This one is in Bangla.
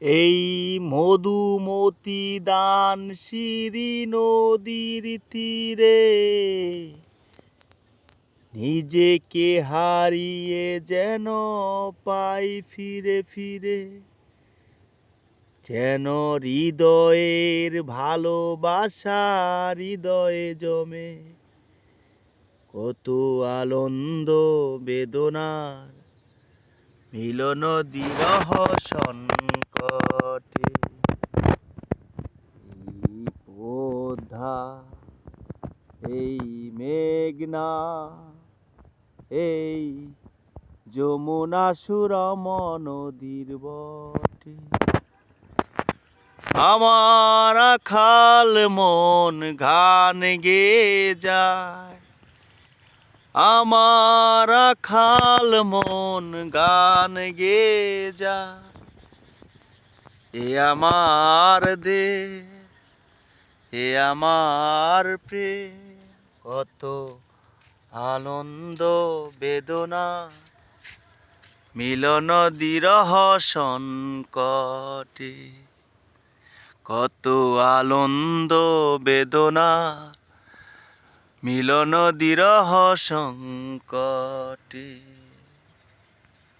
এই মধুমতি দান শিরি নদীর তীরে নিজেকে হারিয়ে যেন পাই ফিরে ফিরে, যেন হৃদয়ের ভালোবাসা হৃদয়ে জমে, কত আনন্দ বেদনার মিলন দিরহ সংকটে। এই পদ্মা, এই মেঘনা, এই যমুনা সুরম নদীর বটে, আমার আখাল মন গান গেয়ে যায়, আমার আখাল মন গান গেয়ে যায়। এ আমার দেশ, এ আমার প্রেম, কত আনন্দ বেদনা মিলন দিরহ সংকটে, কত আনন্দ বেদনা মিলন দিরহ সংকটে।